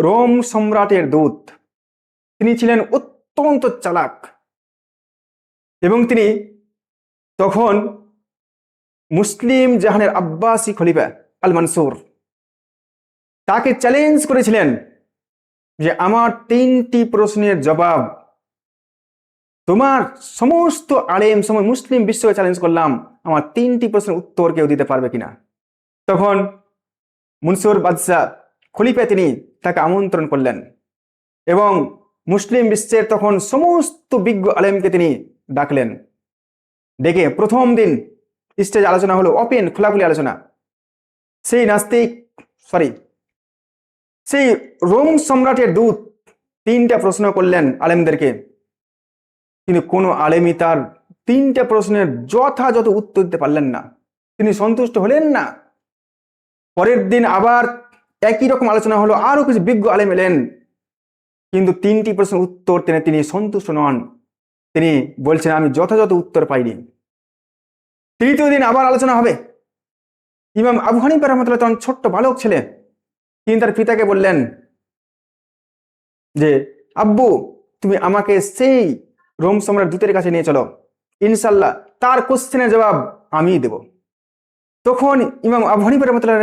Rome সম্রাটের দূত। তিনি ছিলেন অত্যন্ত চালাক এবং তিনি তখন মুসলিম জাহানের আব্বাসী খলিফা আল মানসুর তাকে চ্যালেঞ্জ করেছিলেন যে আমার 3টি প্রশ্নের জবাব তোমার সমস্ত আলেম সময় মুসলিম বিশ্বকে চ্যালেঞ্জ করলাম, আমার 3টি প্রশ্নের উত্তর কেউ দিতে পারবে কিনা। তখন মনসুর বাদশাহ খলিফা তিনি তাকে আমন্ত্রণ করলেন এবং মুসলিম বিশ্বের তখন সমস্ত বিজ্ঞ আলেমকে তিনি ডাকলেন। ডেকে প্রথম দিন স্টেজ আলোচনা হলো, ওপেন খোলাখুলি আলোচনা। সেই রোম সম্রাটের দূত 3টা প্রশ্ন করলেন আলেমদেরকে, কিন্তু কোনো আলেমই তার 3টা প্রশ্নের যথাযথ উত্তর দিতে পারলেন না। তিনি সন্তুষ্ট হলেন না। পরের দিন আবার একই রকম আলোচনা হলো, আরো কিছু বিজ্ঞ আলেম এলেন, কিন্তু 3টি প্রশ্নের উত্তর তিনি সন্তুষ্ট নন। তিনি বলছেন আমি যথাযথ উত্তর পাইনি। তৃতীয় দিন আবার আলোচনা হবে। ইমাম আবু হানিফা রাহমাতুল্লাহ তখন ছোট্ট বালক ছেলে, তিনি তার পিতাকে বললেন যে আব্বু তুমি আমাকে সেই রোম সম্রাট দূতের কাছে নিয়ে চলো, ইনশাল্লাহ তার কোশ্চেনের জবাব আমি দেব। তখন ইমাম আবু হানিফা রাহমাতুল্লাহ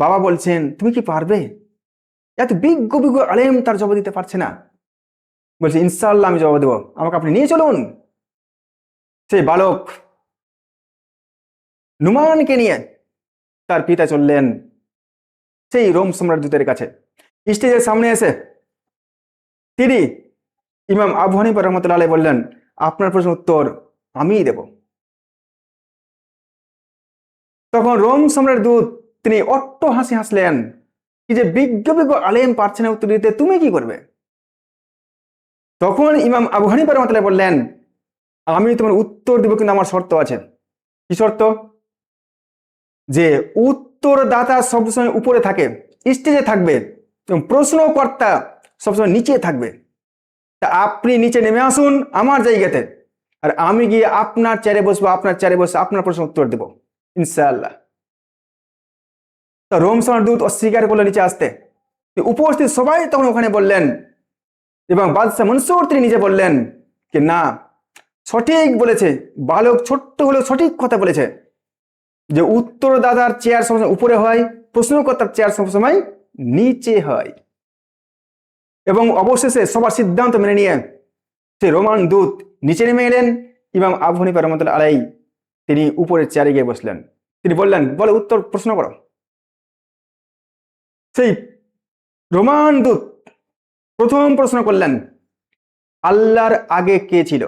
বাবা বলছেন তুমি কি পারবে? এত বিজ্ঞ বিজ্ঞ আলেম তার জবাব দিতে পারছে না। বলছে ইনশাল্লাহ আমি জবাব দেবো, আমাকে আপনি নিয়ে চলুন। সেই বালক নুমানকে নিয়ে তার পিতা চললেন সেই রোম সম্রাট দূতের কাছে। স্টেজের সামনে এসে তিনি ইমাম আবু হানিফা রাহমাতুল্লাহ আলাইহি বললেন আপনার প্রশ্নের উত্তর আমিই দেব। তখন রোম সম্রাট দূত তিনি অট্ট হাসি হাসলেন, কি যে বিজ্ঞ বিজ্ঞ আলেম পারছে না উত্তর দিতে, তুমি কি করবে? তখন ইমাম আবু হানিফা রাহমাতুল্লাহ বললেন আমি তোমার উত্তর দিব, কিন্তু আমার শর্ত আছে। কি শর্ত? যে উত্তরদাতা সবসময় উপরে থাকে, স্টেজে থাকবে, এবং প্রশ্নকর্তা সবসময় নিচে থাকবে। তা আপনি নিচে নেমে আসুন আমার জায়গাতে, আর আমি গিয়ে আপনার চেয়ারে বসবো, আপনার চেয়ারে বসে আপনার প্রশ্ন উত্তর দেব ইনশাআল্লাহ। তা রোম সম্রাট দূত অস্বীকার করলো নিচে আসতে। উপস্থিত সবাই তখন ওখানে বললেন, এবং বাদশাহ মনসুর তিনি নিজে বললেন যে না, সঠিক বলেছে, বালক ছোট্ট হলেও সঠিক কথা বলেছে, যে উত্তরদাতার চেয়ার সবসময় উপরে হয়, প্রশ্নকর্তার চেয়ার সবসময় নিচে হয়। এবং অবশেষে সবার সিদ্ধান্ত মেনে নিয়ে সেই রোমান দূত নিচে নেমে এলেন। ইমাম আবু হানিফা রাহমাতুল্লাহ আলাইহি তিনি উপরের চেয়ারে গিয়ে বসলেন। তিনি বললেন বলে উত্তর প্রশ্ন করো। সেই রোমান দূত প্রথম প্রশ্ন করলেন আল্লাহর আগে কে ছিল?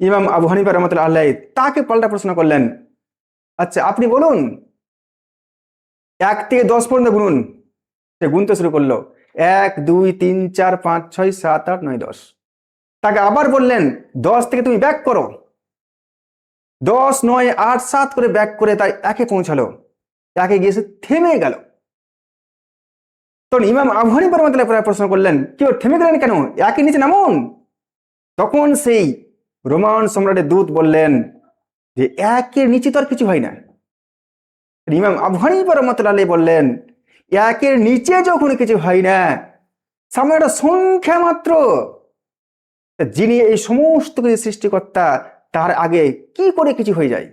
ইমাম আবু হানিফা রাহমাতুল্লাহ আলাইহি তাকে পাল্টা প্রশ্ন করলেন, আচ্ছা আপনি বলুন, 1 থেকে 10 পর্যন্ত গুনুন। সে গুনতে শুরু করলো, 1 2 3 4 5 6 7 8 9 10। তাকে আবার বললেন 10 থেকে তুমি ব্যাক করো। 10 9 8 7 করে ব্যাক করে তাই 1-এ পৌঁছালো। 1-এ গিয়ে সে থেমে গেল। তখন ইমাম আবু হানিফা রাহমাতুল্লাহ প্রশ্ন করলেন, কেউ থেমে গেলেন কেন? 1-এর নিচে নামুন। তখন সেই রোমান সম্রাটের দূত বললেন যে 1-এর নিচে তো আর কিছু হয় না। ইমাম আবু হানিফা রাহমাতুল্লাহ আলাইহি বললেন 1-এর নিচে যখন কিছু হয় না, সামনে একটা সংখ্যা মাত্র, যিনি এই সমস্ত কিছু সৃষ্টিকর্তা তার আগে কি করে কিছু হয়ে যায়?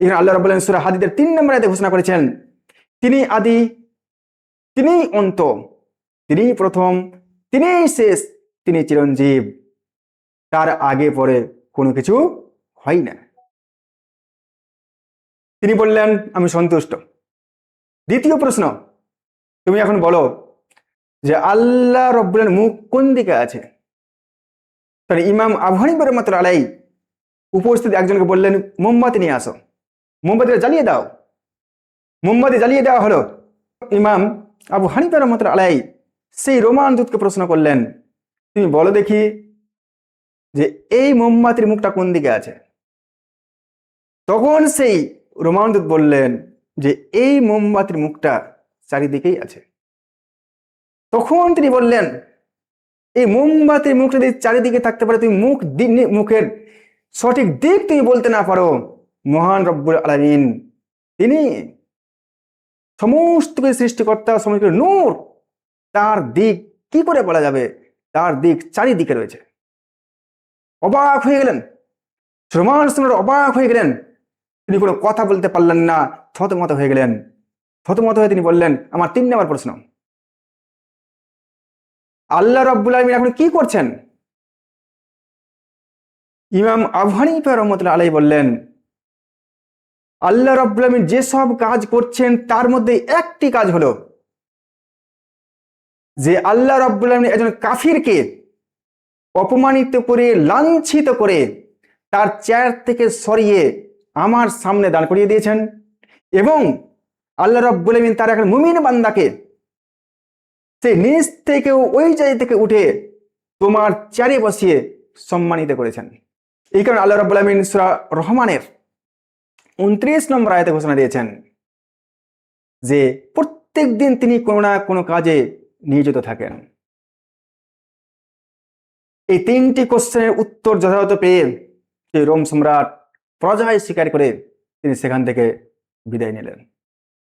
এখানে আল্লাহ রাব্বুল আলামিন সূরা হাদীদের 3 নম্বর আয়াতে ঘোষণা করেছেন তিনি আদি, তিনি অন্ত, তিনি প্রথম, তিনি শেষ, তিনি চিরঞ্জীব, তার আগে পরে কোনো কিছু হয় না। তিনি বললেন আমি সন্তুষ্ট। দ্বিতীয় প্রশ্ন, তুমি এখন বলো যে আল্লাহ রাব্বুল আলামিনের মুখ কোন দিকে আছে? তাহলে ইমাম আবু হানিফা রাহমাতুল্লাহ আলাইহি উপস্থিত একজনকে বললেন মোমবাতি নিয়ে আসো, মোমবাতিটা জ্বালিয়ে দাও। মোমবাতি জ্বালিয়ে দেওয়া হলো। ইমাম আবু হানিফা রাহমাতুল্লাহ আলাইহি সেই রোমান দূতকে প্রশ্ন করলেন, তুমি বলো দেখি যে এই মোমবাতির মুখটা কোন দিকে আছে? তখন সেই রোমান দূত বললেন যে এই মোমবাতির মুখটা চারিদিকেই আছে। তখন তিনি বললেন এই মোমবাতির মুখটা যদি চারিদিকে থাকতে পারে, তুমি মুখের সঠিক দিক তুমি বলতে না পারো, মহান রব্বুল আলামিন তিনি সমস্ত কিছু সৃষ্টিকর্তা, সমস্ত নূর, তার দিক কি করে বলা যাবে, তার দিক চারিদিকে রয়েছে। অবাক হয়ে গেলেন, সুলেমান সম্রাট অবাক হয়ে গেলেন, তিনি কোনো কথা বলতে পারলেন না, থতমত হয়ে গেলেন। থতমত হয়ে তিনি বললেন, আমার 3 নম্বর প্রশ্ন, আল্লাহ রাব্বুল আলামিন এখন কি করছেন? ইমাম আবু হানিফা রাহমাতুল্লাহ আলাইহি বললেন, আল্লাহ রাব্বুল আলামিন যেসব কাজ করছেন তার মধ্যে একটি কাজ হলো যে আল্লাহ রাব্বুল আলামিন একজন কাফিরকে অপমানিত করে, লাঞ্ছিত করে তার চেয়ার থেকে সরিয়ে আমার সামনে দাঁড় করিয়ে দিয়েছেন, এবং আল্লাহ রাব্বুল আলামিন তার এক মুমিন বান্দাকে সে নিচ থেকে ওই জায়গা থেকে উঠে তোমার চেয়ারে বসিয়ে সম্মানিত করেছেন। এই কারণে আল্লাহ রাব্বুল আলামিন সূরা রহমানের 29 নম্বর আয়াতে ঘোষণা দিয়েছেন যে প্রত্যেক দিন তিনি কোনো না কোনো কাজে নিয়োজিত থাকেন। এই 3টি কোশ্চেনের উত্তর যথাযথ পেয়ে সেই রোম সম্রাট পরাজয় স্বীকার করে তিনি সেখান থেকে বিদায় নিলেন।